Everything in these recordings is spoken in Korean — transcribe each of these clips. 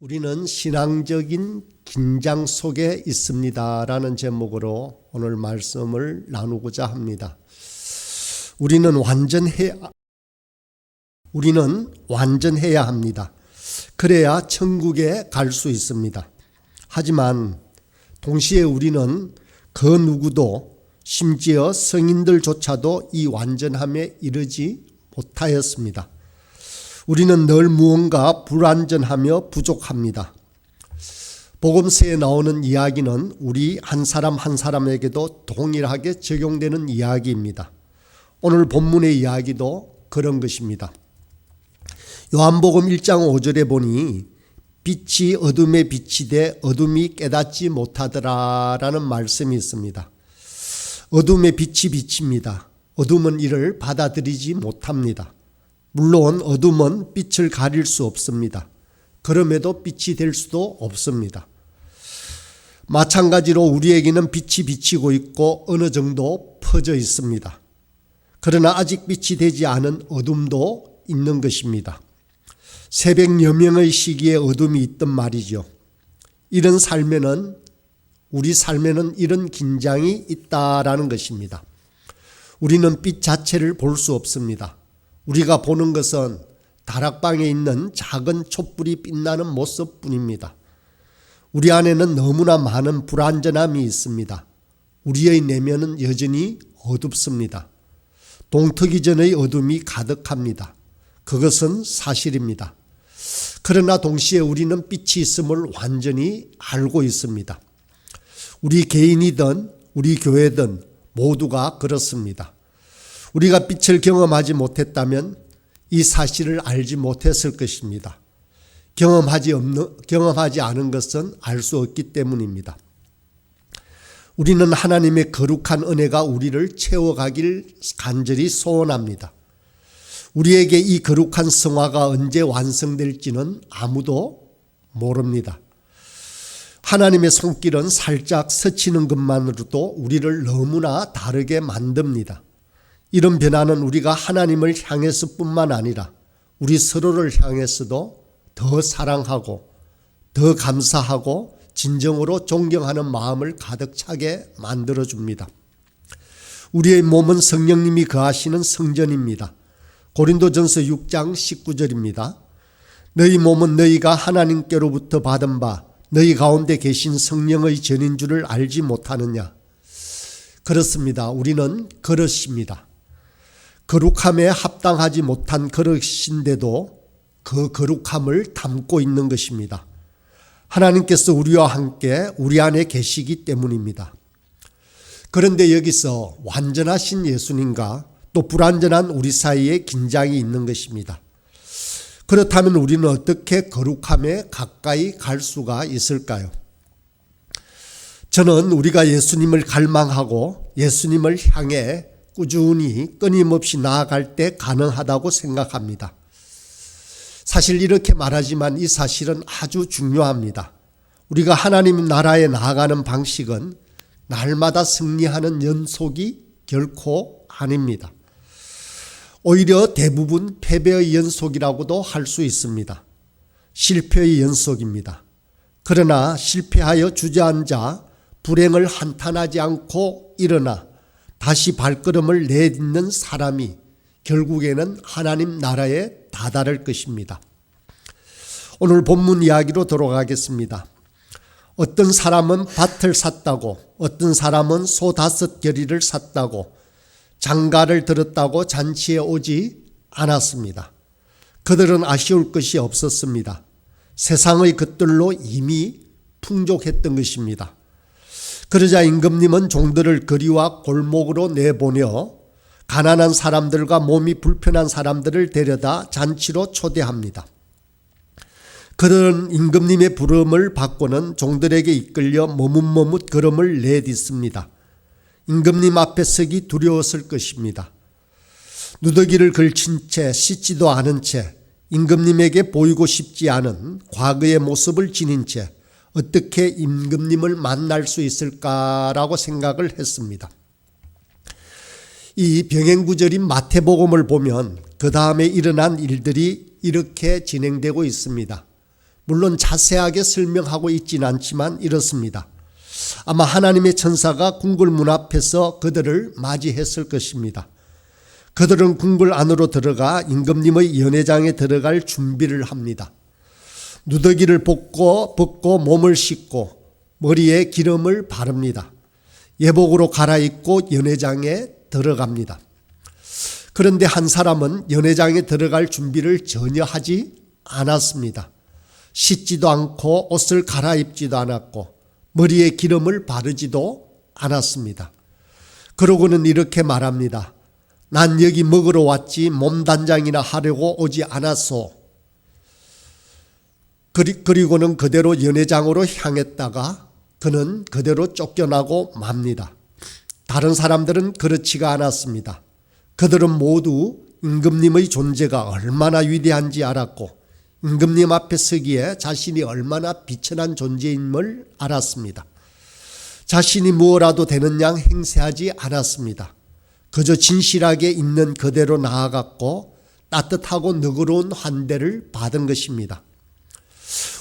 우리는 신앙적인 긴장 속에 있습니다 라는 제목으로 오늘 말씀을 나누고자 합니다. 우리는 완전해야 합니다. 그래야 천국에 갈 수 있습니다. 하지만 동시에 우리는 그 누구도 심지어 성인들조차도 이 완전함에 이르지 못하였습니다. 우리는 늘 무언가 불완전하며 부족합니다. 복음서에 나오는 이야기는 우리 한 사람 한 사람에게도 동일하게 적용되는 이야기입니다. 오늘 본문의 이야기도 그런 것입니다. 요한복음 1장 5절에 보니 빛이 어둠에 비치되 어둠이 깨닫지 못하더라 라는 말씀이 있습니다. 어둠에 빛이 비칩니다. 어둠은 이를 받아들이지 못합니다. 물론 어둠은 빛을 가릴 수 없습니다. 그럼에도 빛이 될 수도 없습니다. 마찬가지로 우리에게는 빛이 비치고 있고 어느 정도 퍼져 있습니다. 그러나 아직 빛이 되지 않은 어둠도 있는 것입니다. 새벽 여명의 시기에 어둠이 있던 말이죠. 이런 삶에는 우리 삶에는 이런 긴장이 있다라는 것입니다. 우리는 빛 자체를 볼 수 없습니다. 우리가 보는 것은 다락방에 있는 작은 촛불이 빛나는 모습뿐입니다. 우리 안에는 너무나 많은 불완전함이 있습니다. 우리의 내면은 여전히 어둡습니다. 동트기 전의 어둠이 가득합니다. 그것은 사실입니다. 그러나 동시에 우리는 빛이 있음을 완전히 알고 있습니다. 우리 개인이든 우리 교회든 모두가 그렇습니다. 우리가 빛을 경험하지 못했다면 이 사실을 알지 못했을 것입니다. 경험하지 않은 것은 알 수 없기 때문입니다. 우리는 하나님의 거룩한 은혜가 우리를 채워가길 간절히 소원합니다. 우리에게 이 거룩한 성화가 언제 완성될지는 아무도 모릅니다. 하나님의 손길은 살짝 스치는 것만으로도 우리를 너무나 다르게 만듭니다. 이런 변화는 우리가 하나님을 향해서뿐만 아니라 우리 서로를 향해서도 더 사랑하고 더 감사하고 진정으로 존경하는 마음을 가득 차게 만들어줍니다. 우리의 몸은 성령님이 거하시는 성전입니다. 고린도전서 6장 19절입니다. 너희 몸은 너희가 하나님께로부터 받은 바 너희 가운데 계신 성령의 전인 줄을 알지 못하느냐. 그렇습니다. 우리는 그릇입니다. 거룩함에 합당하지 못한 그릇인데도 그 거룩함을 담고 있는 것입니다. 하나님께서 우리와 함께 우리 안에 계시기 때문입니다. 그런데 여기서 완전하신 예수님과 또 불완전한 우리 사이에 긴장이 있는 것입니다. 그렇다면 우리는 어떻게 거룩함에 가까이 갈 수가 있을까요? 저는 우리가 예수님을 갈망하고 예수님을 향해 꾸준히 끊임없이 나아갈 때 가능하다고 생각합니다. 사실 이렇게 말하지만 이 사실은 아주 중요합니다. 우리가 하나님 나라에 나아가는 방식은 날마다 승리하는 연속이 결코 아닙니다. 오히려 대부분 패배의 연속이라고도 할 수 있습니다. 실패의 연속입니다. 그러나 실패하여 주저앉아 불행을 한탄하지 않고 일어나 다시 발걸음을 내딛는 사람이 결국에는 하나님 나라에 다다를 것입니다. 오늘 본문 이야기로 돌아가겠습니다. 어떤 사람은 밭을 샀다고, 어떤 사람은 소 5겨리를 샀다고, 장가를 들었다고 잔치에 오지 않았습니다. 그들은 아쉬울 것이 없었습니다. 세상의 것들로 이미 풍족했던 것입니다. 그러자 임금님은 종들을 거리와 골목으로 내보내 가난한 사람들과 몸이 불편한 사람들을 데려다 잔치로 초대합니다. 그들은 임금님의 부름을 받고는 종들에게 이끌려 머뭇머뭇 걸음을 내딛습니다. 임금님 앞에 서기 두려웠을 것입니다. 누더기를 걸친 채 씻지도 않은 채 임금님에게 보이고 싶지 않은 과거의 모습을 지닌 채 어떻게 임금님을 만날 수 있을까라고 생각을 했습니다. 이 병행구절인 마태복음을 보면 그 다음에 일어난 일들이 이렇게 진행되고 있습니다. 물론 자세하게 설명하고 있지는 않지만 이렇습니다. 아마 하나님의 천사가 궁궐 문 앞에서 그들을 맞이했을 것입니다. 그들은 궁궐 안으로 들어가 임금님의 연회장에 들어갈 준비를 합니다. 누더기를 벗고 몸을 씻고 머리에 기름을 바릅니다. 예복으로 갈아입고 연회장에 들어갑니다. 그런데 한 사람은 연회장에 들어갈 준비를 전혀 하지 않았습니다. 씻지도 않고 옷을 갈아입지도 않았고 머리에 기름을 바르지도 않았습니다. 그러고는 이렇게 말합니다. 난 여기 먹으러 왔지 몸단장이나 하려고 오지 않았소. 그리고는 그대로 연회장으로 향했다가 그는 그대로 쫓겨나고 맙니다. 다른 사람들은 그렇지가 않았습니다. 그들은 모두 임금님의 존재가 얼마나 위대한지 알았고 임금님 앞에 서기에 자신이 얼마나 비천한 존재임을 알았습니다. 자신이 무엇라도 되는 양 행세하지 않았습니다. 그저 진실하게 있는 그대로 나아갔고 따뜻하고 너그러운 환대를 받은 것입니다.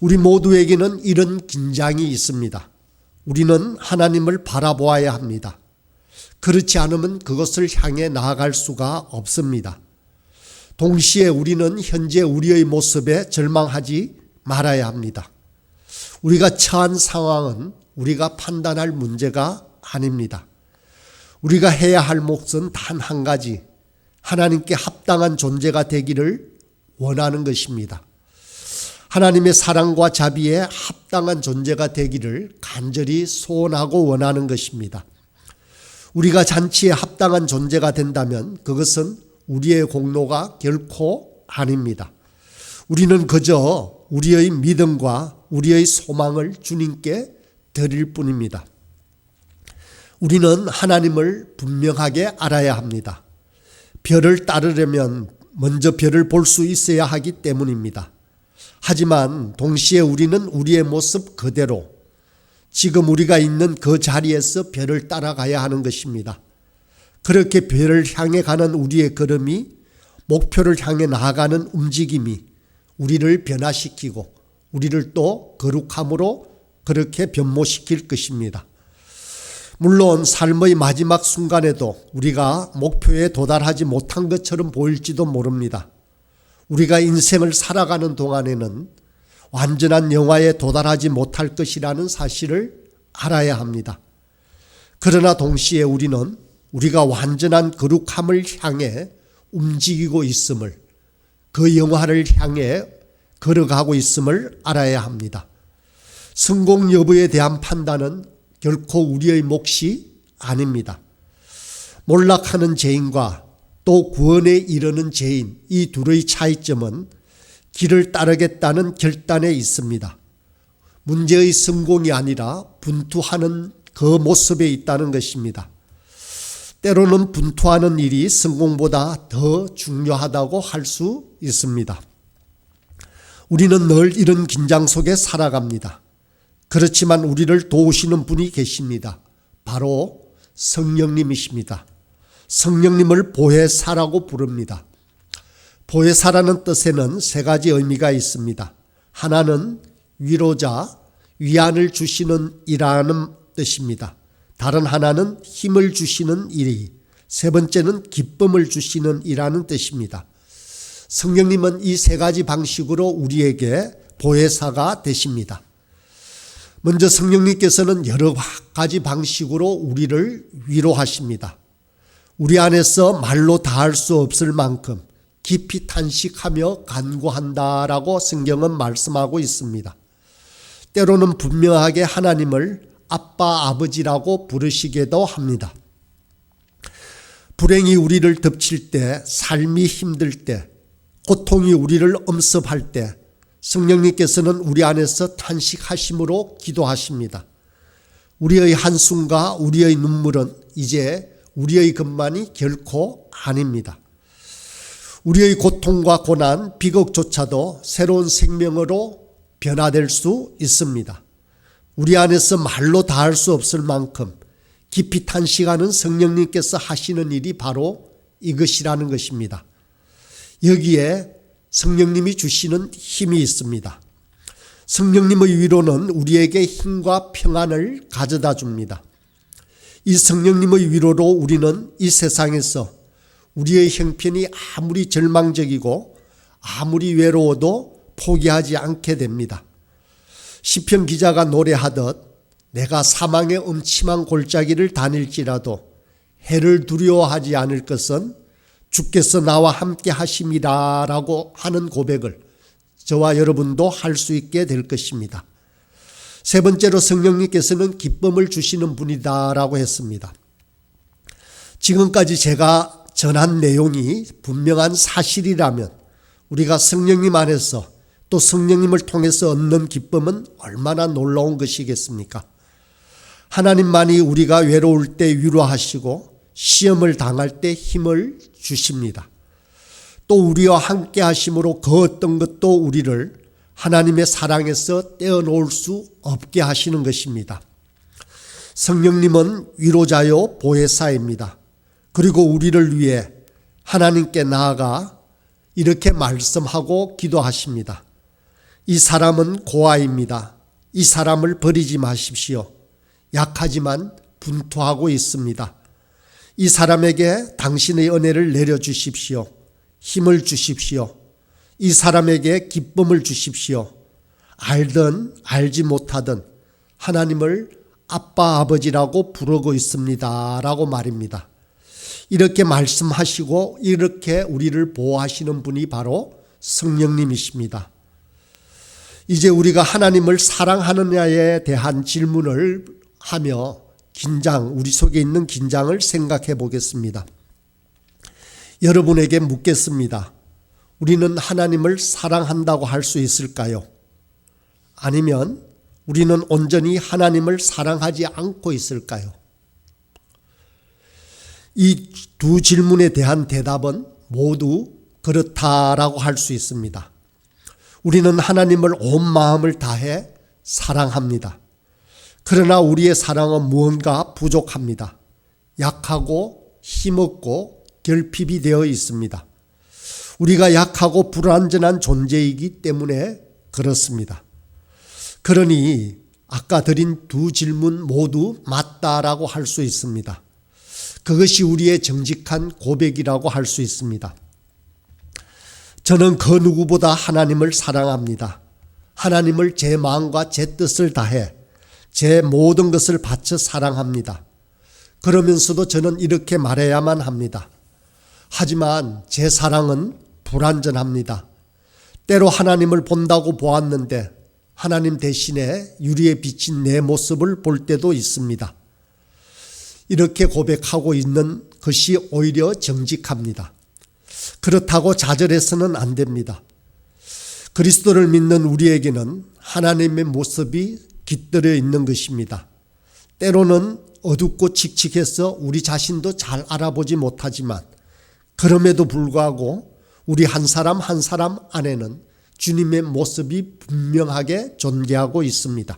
우리 모두에게는 이런 긴장이 있습니다. 우리는 하나님을 바라보아야 합니다. 그렇지 않으면 그것을 향해 나아갈 수가 없습니다. 동시에 우리는 현재 우리의 모습에 절망하지 말아야 합니다. 우리가 처한 상황은 우리가 판단할 문제가 아닙니다. 우리가 해야 할 몫은 단 한 가지, 하나님께 합당한 존재가 되기를 원하는 것입니다. 하나님의 사랑과 자비에 합당한 존재가 되기를 간절히 소원하고 원하는 것입니다. 우리가 잔치에 합당한 존재가 된다면 그것은 우리의 공로가 결코 아닙니다. 우리는 그저 우리의 믿음과 우리의 소망을 주님께 드릴 뿐입니다. 우리는 하나님을 분명하게 알아야 합니다. 별을 따르려면 먼저 별을 볼 수 있어야 하기 때문입니다. 하지만 동시에 우리는 우리의 모습 그대로 지금 우리가 있는 그 자리에서 별을 따라가야 하는 것입니다. 그렇게 별을 향해 가는 우리의 걸음이 목표를 향해 나아가는 움직임이 우리를 변화시키고 우리를 또 거룩함으로 그렇게 변모시킬 것입니다. 물론 삶의 마지막 순간에도 우리가 목표에 도달하지 못한 것처럼 보일지도 모릅니다. 우리가 인생을 살아가는 동안에는 완전한 영화에 도달하지 못할 것이라는 사실을 알아야 합니다. 그러나 동시에 우리는 우리가 완전한 거룩함을 향해 움직이고 있음을, 그 영화를 향해 걸어가고 있음을 알아야 합니다. 성공 여부에 대한 판단은 결코 우리의 몫이 아닙니다. 몰락하는 죄인과 또 구원에 이르는 죄인, 이 둘의 차이점은 길을 따르겠다는 결단에 있습니다. 문제의 성공이 아니라 분투하는 그 모습에 있다는 것입니다. 때로는 분투하는 일이 성공보다 더 중요하다고 할 수 있습니다. 우리는 늘 이런 긴장 속에 살아갑니다. 그렇지만 우리를 도우시는 분이 계십니다. 바로 성령님이십니다. 성령님을 보혜사라고 부릅니다. 보혜사라는 뜻에는 세 가지 의미가 있습니다. 하나는 위로자, 위안을 주시는 이라는 뜻입니다. 다른 하나는 힘을 주시는 이리, 세 번째는 기쁨을 주시는 이라는 뜻입니다. 성령님은 이 세 가지 방식으로 우리에게 보혜사가 되십니다. 먼저 성령님께서는 여러 가지 방식으로 우리를 위로하십니다. 우리 안에서 말로 다할 수 없을 만큼 깊이 탄식하며 간구한다라고 성경은 말씀하고 있습니다. 때로는 분명하게 하나님을 아빠, 아버지라고 부르시기도 합니다. 불행이 우리를 덮칠 때, 삶이 힘들 때, 고통이 우리를 엄습할 때 성령님께서는 우리 안에서 탄식하심으로 기도하십니다. 우리의 한숨과 우리의 눈물은 이제 우리의 것만이 결코 아닙니다. 우리의 고통과 고난, 비극조차도 새로운 생명으로 변화될 수 있습니다. 우리 안에서 말로 다할 수 없을 만큼 깊이 탄식하는 성령님께서 하시는 일이 바로 이것이라는 것입니다. 여기에 성령님이 주시는 힘이 있습니다. 성령님의 위로는 우리에게 힘과 평안을 가져다 줍니다. 이 성령님의 위로로 우리는 이 세상에서 우리의 형편이 아무리 절망적이고 아무리 외로워도 포기하지 않게 됩니다. 시편 기자가 노래하듯 내가 사망의 음침한 골짜기를 다닐지라도 해를 두려워하지 않을 것은 주께서 나와 함께 하심이라 라고 하는 고백을 저와 여러분도 할 수 있게 될 것입니다. 세 번째로 성령님께서는 기쁨을 주시는 분이다 라고 했습니다. 지금까지 제가 전한 내용이 분명한 사실이라면 우리가 성령님 안에서 또 성령님을 통해서 얻는 기쁨은 얼마나 놀라운 것이겠습니까? 하나님만이 우리가 외로울 때 위로하시고 시험을 당할 때 힘을 주십니다. 또 우리와 함께 하심으로 그 어떤 것도 우리를 하나님의 사랑에서 떼어놓을 수 없게 하시는 것입니다. 성령님은 위로자요 보혜사입니다. 그리고 우리를 위해 하나님께 나아가 이렇게 말씀하고 기도하십니다. 이 사람은 고아입니다. 이 사람을 버리지 마십시오. 약하지만 분투하고 있습니다. 이 사람에게 당신의 은혜를 내려주십시오. 힘을 주십시오. 이 사람에게 기쁨을 주십시오. 알든 알지 못하든 하나님을 아빠 아버지라고 부르고 있습니다 라고 말입니다. 이렇게 말씀하시고 이렇게 우리를 보호하시는 분이 바로 성령님이십니다. 이제 우리가 하나님을 사랑하느냐에 대한 질문을 하며 우리 속에 있는 긴장을 생각해 보겠습니다. 여러분에게 묻겠습니다. 우리는 하나님을 사랑한다고 할 수 있을까요? 아니면 우리는 온전히 하나님을 사랑하지 않고 있을까요? 이 두 질문에 대한 대답은 모두 그렇다라고 할 수 있습니다. 우리는 하나님을 온 마음을 다해 사랑합니다. 그러나 우리의 사랑은 무언가 부족합니다. 약하고 힘없고 결핍이 되어 있습니다. 우리가 약하고 불완전한 존재이기 때문에 그렇습니다. 그러니 아까 드린 두 질문 모두 맞다라고 할 수 있습니다. 그것이 우리의 정직한 고백이라고 할 수 있습니다. 저는 그 누구보다 하나님을 사랑합니다. 하나님을 제 마음과 제 뜻을 다해 제 모든 것을 바쳐 사랑합니다. 그러면서도 저는 이렇게 말해야만 합니다. 하지만 제 사랑은 불완전합니다. 때로 하나님을 본다고 보았는데 하나님 대신에 유리에 비친 내 모습을 볼 때도 있습니다. 이렇게 고백하고 있는 것이 오히려 정직합니다. 그렇다고 좌절해서는 안 됩니다. 그리스도를 믿는 우리에게는 하나님의 모습이 깃들여 있는 것입니다. 때로는 어둡고 칙칙해서 우리 자신도 잘 알아보지 못하지만 그럼에도 불구하고 우리 한 사람 한 사람 안에는 주님의 모습이 분명하게 존재하고 있습니다.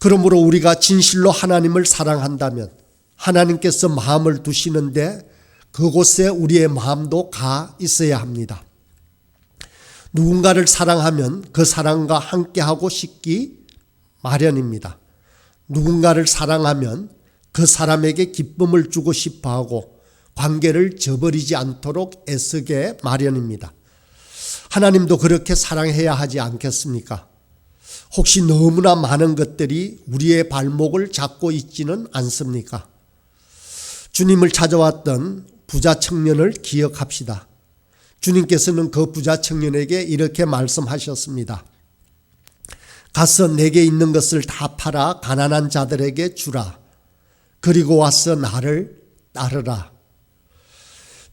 그러므로 우리가 진실로 하나님을 사랑한다면 하나님께서 마음을 두시는데 그곳에 우리의 마음도 가 있어야 합니다. 누군가를 사랑하면 그 사랑과 함께하고 싶기 마련입니다. 누군가를 사랑하면 그 사람에게 기쁨을 주고 싶어하고 관계를 저버리지 않도록 애쓰게 마련입니다. 하나님도 그렇게 사랑해야 하지 않겠습니까? 혹시 너무나 많은 것들이 우리의 발목을 잡고 있지는 않습니까? 주님을 찾아왔던 부자 청년을 기억합시다. 주님께서는 그 부자 청년에게 이렇게 말씀하셨습니다. 가서 내게 있는 것을 다 팔아 가난한 자들에게 주라. 그리고 와서 나를 따르라.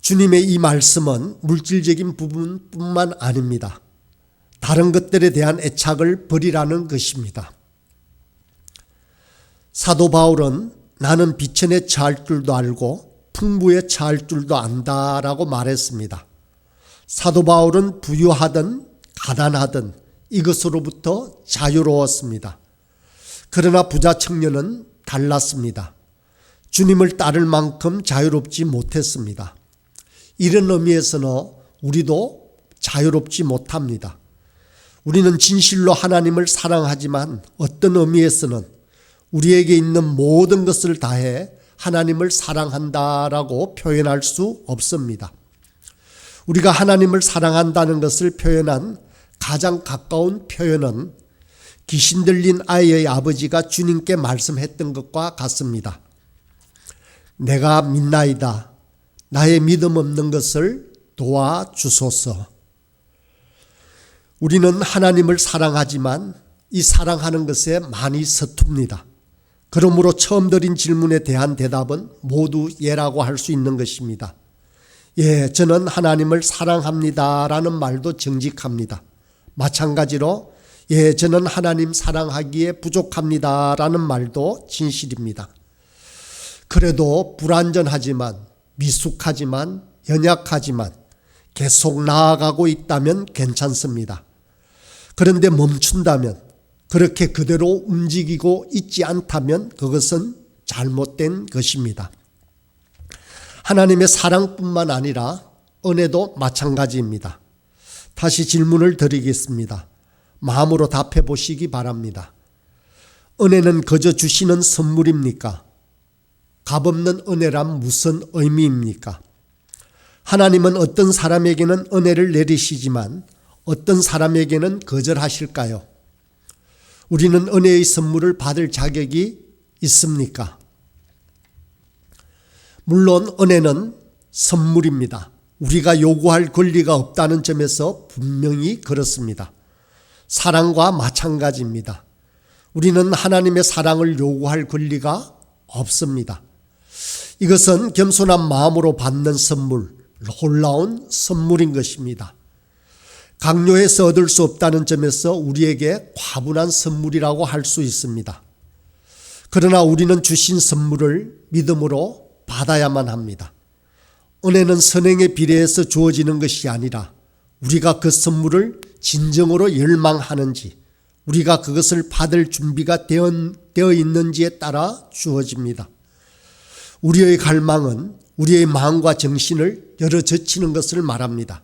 주님의 이 말씀은 물질적인 부분뿐만 아닙니다. 다른 것들에 대한 애착을 버리라는 것입니다. 사도 바울은 나는 비천에 처할 줄도 알고 풍부에 처할 줄도 안다라고 말했습니다. 사도 바울은 부유하든 가난하든 이것으로부터 자유로웠습니다. 그러나 부자 청년은 달랐습니다. 주님을 따를 만큼 자유롭지 못했습니다. 이런 의미에서는 우리도 자유롭지 못합니다. 우리는 진실로 하나님을 사랑하지만 어떤 의미에서는 우리에게 있는 모든 것을 다해 하나님을 사랑한다라고 표현할 수 없습니다. 우리가 하나님을 사랑한다는 것을 표현한 가장 가까운 표현은 귀신 들린 아이의 아버지가 주님께 말씀했던 것과 같습니다. 내가 믿나이다. 나의 믿음 없는 것을 도와주소서. 우리는 하나님을 사랑하지만 이 사랑하는 것에 많이 서툽니다. 그러므로 처음 드린 질문에 대한 대답은 모두 예라고 할 수 있는 것입니다. 예, 저는 하나님을 사랑합니다 라는 말도 정직합니다. 마찬가지로 예, 저는 하나님 사랑하기에 부족합니다 라는 말도 진실입니다. 그래도 불완전하지만 미숙하지만 연약하지만 계속 나아가고 있다면 괜찮습니다. 그런데 멈춘다면, 그렇게 그대로 움직이고 있지 않다면 그것은 잘못된 것입니다. 하나님의 사랑뿐만 아니라 은혜도 마찬가지입니다. 다시 질문을 드리겠습니다. 마음으로 답해 보시기 바랍니다. 은혜는 그저 주시는 선물입니까? 값없는 은혜란 무슨 의미입니까? 하나님은 어떤 사람에게는 은혜를 내리시지만 어떤 사람에게는 거절하실까요? 우리는 은혜의 선물을 받을 자격이 있습니까? 물론 은혜는 선물입니다. 우리가 요구할 권리가 없다는 점에서 분명히 그렇습니다. 사랑과 마찬가지입니다. 우리는 하나님의 사랑을 요구할 권리가 없습니다. 이것은 겸손한 마음으로 받는 선물, 놀라운 선물인 것입니다. 강요해서 얻을 수 없다는 점에서 우리에게 과분한 선물이라고 할 수 있습니다. 그러나 우리는 주신 선물을 믿음으로 받아야만 합니다. 은혜는 선행에 비례해서 주어지는 것이 아니라 우리가 그 선물을 진정으로 열망하는지, 우리가 그것을 받을 준비가 되어 있는지에 따라 주어집니다. 우리의 갈망은 우리의 마음과 정신을 열어젖히는 것을 말합니다.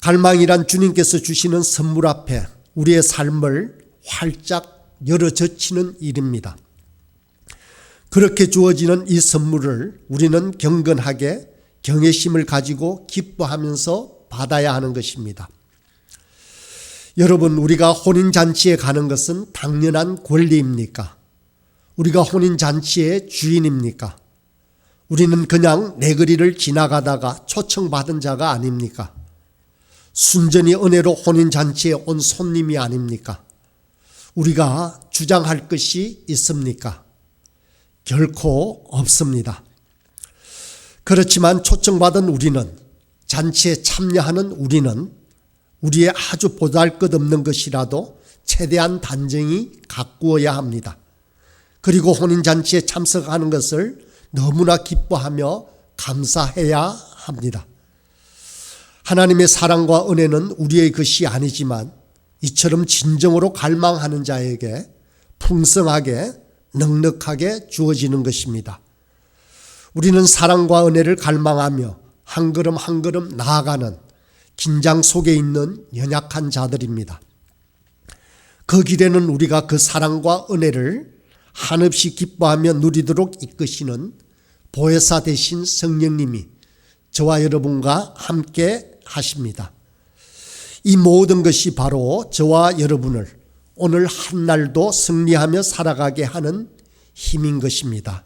갈망이란 주님께서 주시는 선물 앞에 우리의 삶을 활짝 열어젖히는 일입니다. 그렇게 주어지는 이 선물을 우리는 경건하게 경외심을 가지고 기뻐하면서 받아야 하는 것입니다. 여러분, 우리가 혼인잔치에 가는 것은 당연한 권리입니까? 우리가 혼인잔치의 주인입니까? 우리는 그냥 내 거리를 지나가다가 초청받은 자가 아닙니까? 순전히 은혜로 혼인잔치에 온 손님이 아닙니까? 우리가 주장할 것이 있습니까? 결코 없습니다. 그렇지만 초청받은 우리는, 잔치에 참여하는 우리는 우리의 아주 보잘것없는 것이라도 최대한 단정히 가꾸어야 합니다. 그리고 혼인잔치에 참석하는 것을 너무나 기뻐하며 감사해야 합니다. 하나님의 사랑과 은혜는 우리의 것이 아니지만 이처럼 진정으로 갈망하는 자에게 풍성하게 넉넉하게 주어지는 것입니다. 우리는 사랑과 은혜를 갈망하며 한 걸음 한 걸음 나아가는 긴장 속에 있는 연약한 자들입니다. 그 길에는 우리가 그 사랑과 은혜를 한없이 기뻐하며 누리도록 이끄시는 보혜사 되신 성령님이 저와 여러분과 함께 하십니다. 이 모든 것이 바로 저와 여러분을 오늘 한날도 승리하며 살아가게 하는 힘인 것입니다.